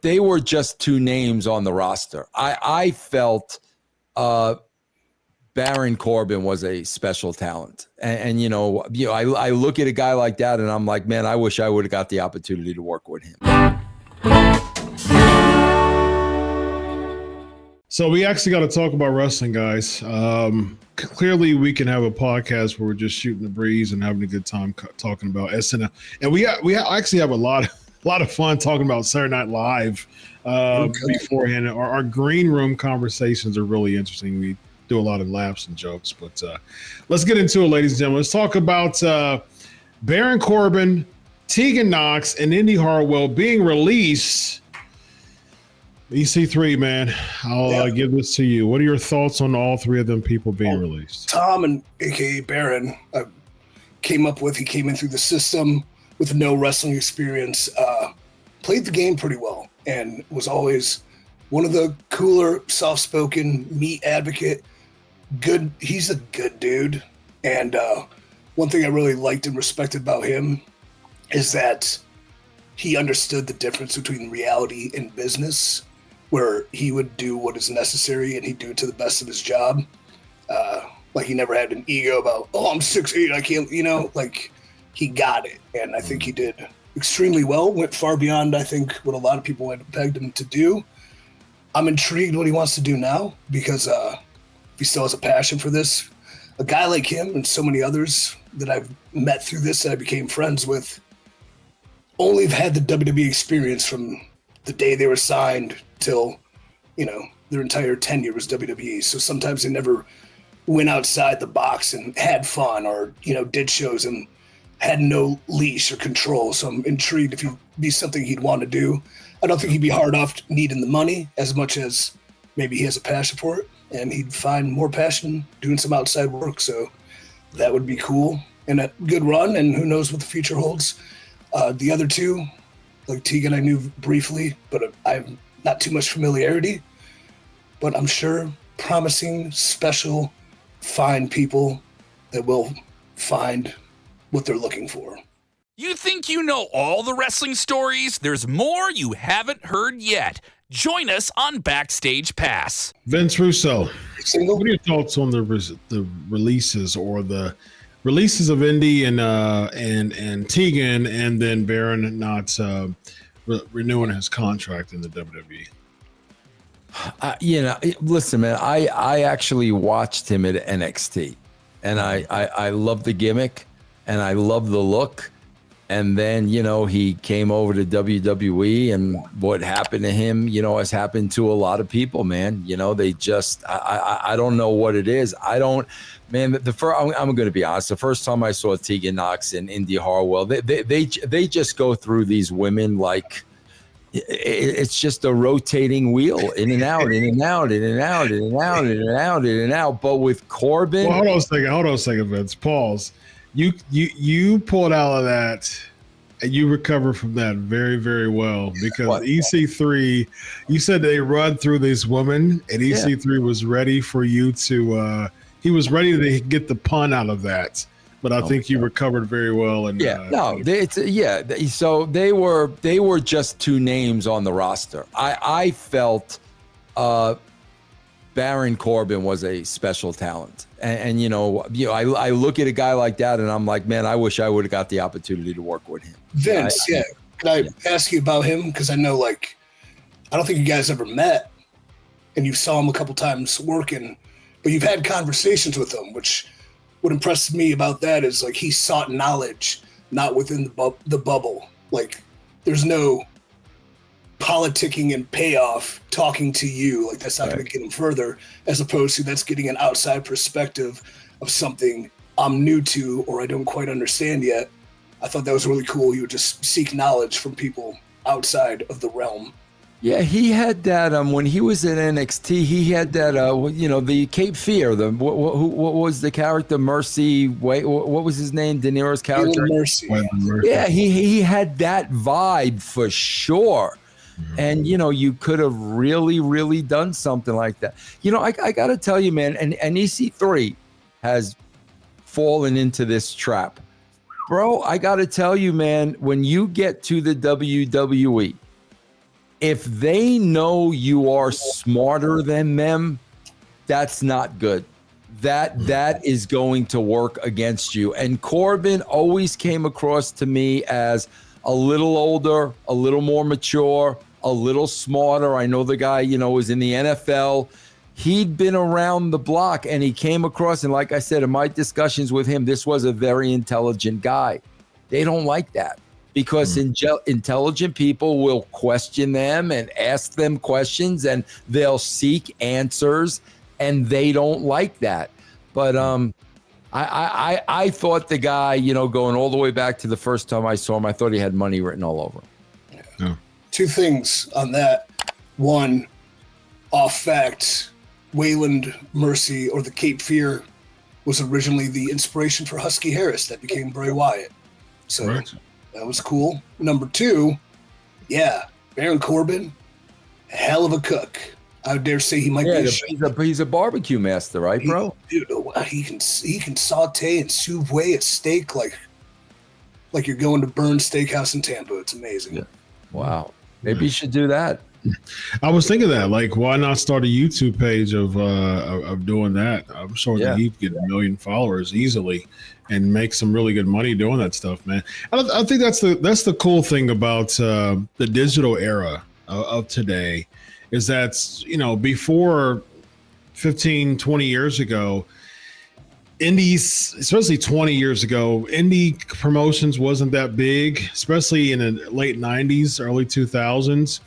they were just two names on the roster. I felt Baron Corbin was a special talent. And I look at a guy like that and I'm like, man, I wish I would have got the opportunity to work with him. So we actually got to talk about wrestling, guys. Clearly, we can have a podcast where we're just shooting the breeze and having a good time talking about SNL, and we actually have a lot of fun talking about Saturday Night Live beforehand. Our green room conversations are really interesting. We do a lot of laughs and jokes, but let's get into it, ladies and gentlemen. Let's talk about Baron Corbin, Tegan Nox, and Indy Hartwell being released. EC3, man, I'll give this to you. What are your thoughts on all three of them people being released? Tom and AKA Baron he came in through the system with no wrestling experience, played the game pretty well, and was always one of the cooler, soft-spoken, meat advocate. Good, he's a good dude. And one thing I really liked and respected about him is that he understood the difference between reality and business, where he would do what is necessary and he'd do it to the best of his job. Like he never had an ego about, oh, I'm 6'8", I can't, like he got it. And I think he did extremely well, went far beyond, I think, what a lot of people had pegged him to do. I'm intrigued what he wants to do now because he still has a passion for this. A guy like him and so many others that I've met through this that I became friends with only have had the WWE experience from the day they were signed till, their entire tenure was WWE. So sometimes they never went outside the box and had fun or, did shows and had no leash or control. So I'm intrigued if he'd be something he'd want to do. I don't think he'd be hard off needing the money as much as maybe he has a passion for it, and he'd find more passion doing some outside work. So that would be cool and a good run, and who knows what the future holds. The other two, like Tegan, I knew briefly, but I have not too much familiarity. But I'm sure promising, special, fine people that will find what they're looking for. You think you know all the wrestling stories? There's more you haven't heard yet. Join us on Backstage Pass. Vince Russo, what are your thoughts on the releases or the releases of Indy and Tegan, and then Baron not renewing his contract in the WWE? Listen, man, I actually watched him at NXT, and I love the gimmick, and I love the look. And then, he came over to WWE, and what happened to him, has happened to a lot of people, man. They just, I don't know what it is. I'm going to be honest. The first time I saw Tegan Nox and Indy Hartwell, they just go through these women like it's just a rotating wheel, in and out, in and out, in and out, in and out, in and out, in and out. But with Corbin, well, hold on a second, Vince. Pause. You pulled out of that and you recovered from that very, very well, because EC3, you said they run through this woman, and EC3 was ready for you to he was ready to get the pun out of that. But I think you recovered very well. And so they were just two names on the roster. I felt Baron Corbin was a special talent. And I look at a guy like that and I'm like, man, I wish I would have got the opportunity to work with him. Vince, can I ask you about him? Because I know, I don't think you guys ever met, and you saw him a couple times working, but you've had conversations with him, which what impressed me about that is he sought knowledge, not within the bubble. There's no politicking and payoff talking to you. That's not going to get him further, as opposed to that's getting an outside perspective of something I'm new to or I don't quite understand yet. I thought that was really cool. You would just seek knowledge from people outside of the realm. Yeah, he had that when he was at NXT. He had that the Cape Fear. What was the character? Mercy. Wait, what was his name? De Niro's character. Mercy. Yeah, he had that vibe for sure. And, you could have really, really done something like that. I got to tell you, man, and EC3 has fallen into this trap. Bro, I got to tell you, man, when you get to the WWE, if they know you are smarter than them, that's not good. That is going to work against you. And Corbin always came across to me as a little older, a little more mature, a little smarter. I know the guy, was in the NFL. He'd been around the block, and he came across, and like I said, in my discussions with him, this was a very intelligent guy. They don't like that because intelligent people will question them and ask them questions, and they'll seek answers, and they don't like that. But I thought the guy, going all the way back to the first time I saw him, I thought he had money written all over him. Yeah. Two things on that. One, off fact, Wayland Mercy, or the Cape Fear, was originally the inspiration for Husky Harris that became Bray Wyatt. So that was cool. Number two, Baron Corbin, hell of a cook. I would dare say he might be. He's a barbecue master, right, bro? Dude, he can saute and sous vide a steak like you're going to Burn Steakhouse in Tampa. It's amazing. Yeah. Wow. Maybe you should do that. I was thinking that, like, why not start a YouTube page of doing that? I'm sure that he'd get 1 million followers easily and make some really good money doing that stuff, man. I think that's the cool thing about the digital era of today is that, before 15, 20 years ago, indies, especially 20 years ago, indie promotions wasn't that big, especially in the late 90s, early 2000s.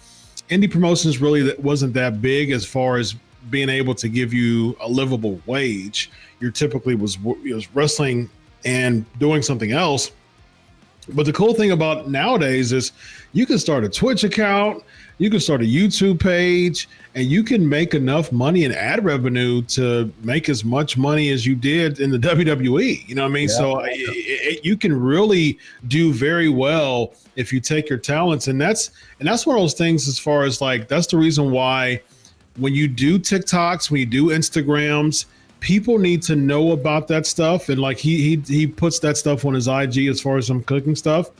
Indie promotions really wasn't that big as far as being able to give you a livable wage. You typically was wrestling and doing something else. But the cool thing about nowadays is you can start a Twitch account, you can start a YouTube page, and you can make enough money in ad revenue to make as much money as you did in the WWE. You know what I mean? Yeah. So you can really do very well if you take your talents. And that's one of those things as far as like, that's the reason why when you do TikToks, when you do Instagrams, people need to know about that stuff. And like he puts that stuff on his IG as far as some cooking stuff.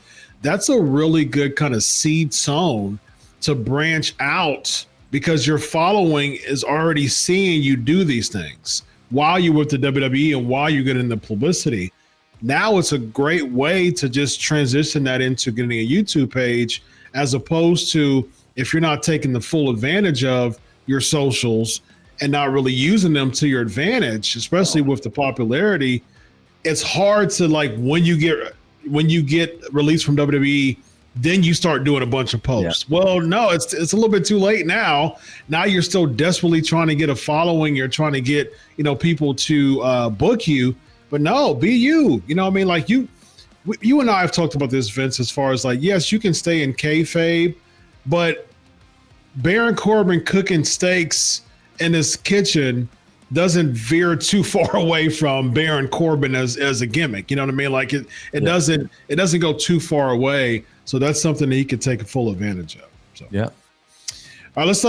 That's a really good kind of seed sown to branch out because your following is already seeing you do these things while you're with the WWE and while you get in the publicity. Now it's a great way to just transition that into getting a YouTube page, as opposed to if you're not taking the full advantage of your socials and not really using them to your advantage, especially with the popularity. It's hard to, like, when you get released from WWE, then you start doing a bunch of posts. Yeah. Well, no, it's a little bit too late now. Now you're still desperately trying to get a following. You're trying to get, people to book you. But no, be you. You know what I mean? Like you and I have talked about this, Vince, as far as like, yes, you can stay in kayfabe, but Baron Corbin cooking steaks in his kitchen doesn't veer too far away from Baron Corbin as a gimmick. You know what I mean? Like it doesn't go too far away. So that's something that he could take full advantage of. So yeah. All right, let's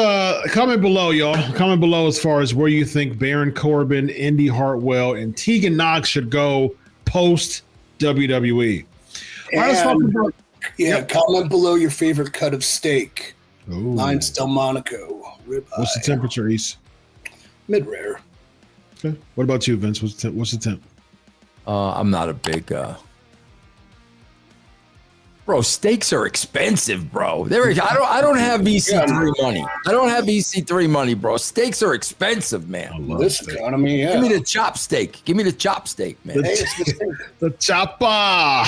comment below, y'all. Comment below as far as where you think Baron Corbin, Indy Hartwell, and Tegan Knox should go post WWE. All right, let's talk about, comment below your favorite cut of steak. Ooh. Mine's Delmonico. Ribeye. What's the temperature, East? Mid-rare. Okay. What about you, Vince? What's the temp? I'm not a big bro, steaks are expensive, bro. I don't have EC3 money. I don't have EC3 money, bro. Steaks are expensive, man. This economy, Give me the chop steak. Give me the chop steak, man. The chopper.